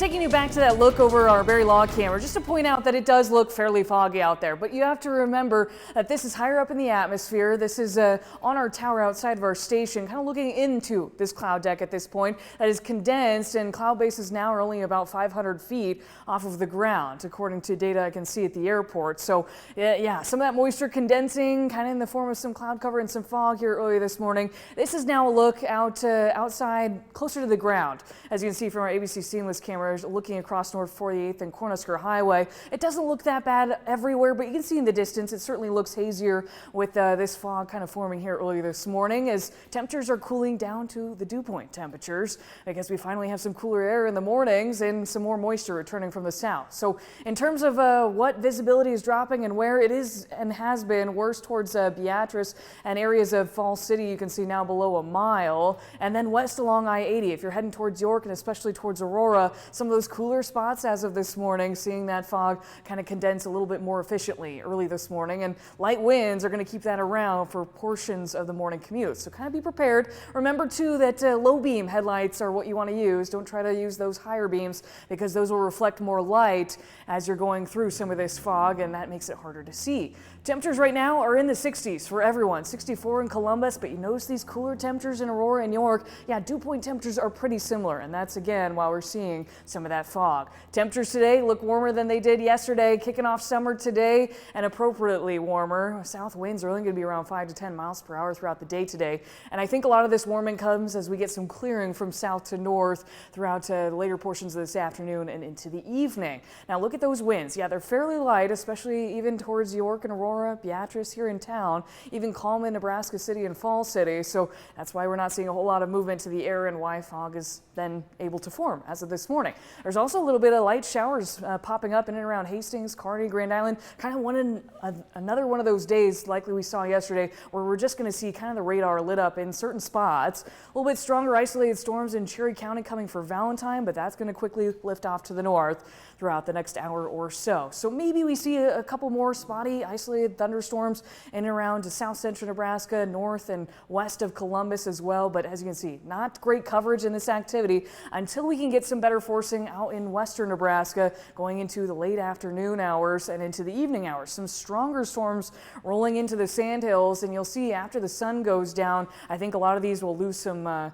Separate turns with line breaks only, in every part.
Taking you back to that look over our Berry log camera, just to point out that it does look fairly foggy out there. But you have to remember that this is higher up in the atmosphere. This is on our tower outside of our station, kind of looking into this cloud deck at this point that is condensed, and cloud bases now are only about 500 feet off of the ground, according to data I can see at the airport. So yeah, some of that moisture condensing kind of in the form of some cloud cover and some fog here earlier this morning. This is now a look outside closer to the ground. As you can see from our ABC Seamless cameras, looking across North 48th and Cornhusker Highway. It doesn't look that bad everywhere, but you can see in the distance it certainly looks hazier with this fog kind of forming here early this morning as temperatures are cooling down to the dew point temperatures. I guess we finally have some cooler air in the mornings and some more moisture returning from the south. So in terms of what visibility is dropping and where it is and has been worse towards Beatrice and areas of Falls City, you can see now below a mile, and then west along I-80 if you're heading towards York and especially towards Aurora. Some of those cooler spots as of this morning, seeing that fog kind of condense a little bit more efficiently early this morning, and light winds are going to keep that around for portions of the morning commute. So kind of be prepared. Remember too that low beam headlights are what you want to use. Don't try to use those higher beams because those will reflect more light as you're going through some of this fog, and that makes it harder to see. Temperatures right now are in the 60s for everyone. 64 in Columbus, but you notice these cooler temperatures in Aurora and York. Yeah, dew point temperatures are pretty similar, and that's again while we're seeing some of that fog. Temperatures today look warmer than they did yesterday, kicking off summer today and appropriately warmer. South winds are only going to be around 5 to 10 miles per hour throughout the day today, and I think a lot of this warming comes as we get some clearing from south to north throughout the later portions of this afternoon and into the evening. Now look at those winds. Yeah, they're fairly light, especially even towards York and Aurora, Beatrice here in town, even Coleman, Nebraska City and Falls City. So that's why we're not seeing a whole lot of movement to the air and why fog is then able to form as of this morning. There's also a little bit of light showers popping up in and around Hastings, Kearney, Grand Island. Kind of another one of those days likely we saw yesterday where we're just going to see kind of the radar lit up in certain spots. A little bit stronger isolated storms in Cherry County coming for Valentine, but that's going to quickly lift off to the north throughout the next hour or so. So maybe we see a couple more spotty isolated thunderstorms in and around to south central Nebraska, north and west of Columbus as well. But as you can see, not great coverage in this activity until we can get some better forcing out in western Nebraska going into the late afternoon hours and into the evening hours. Some stronger storms rolling into the Sandhills, and you'll see after the sun goes down, I think a lot of these will lose some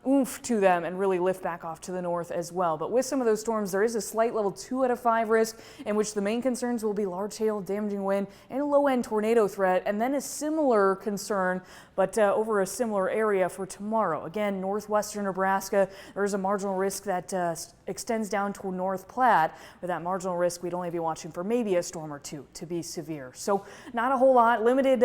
oomph to them and really lift back off to the north as well. But with some of those storms, there is a slight level 2 out of 5 risk in which the main concerns will be large hail, damaging wind, and a low-end tornado threat, and then a similar concern, but over a similar area for tomorrow. Again, northwestern Nebraska, there is a marginal risk that extends down to North Platte. With that marginal risk, we'd only be watching for maybe a storm or two to be severe. So not a whole lot, limited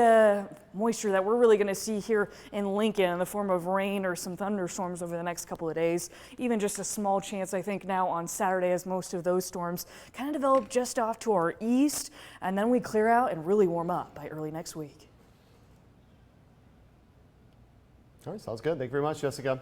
moisture that we're really going to see here in Lincoln in the form of rain or some thunderstorms over the next couple of days. Even just a small chance, I think, now on Saturday as most of those storms kind of develop just off to our east, and then we clear out and really warm up by early next week.
All right, sounds good. Thank you very much, Jessica.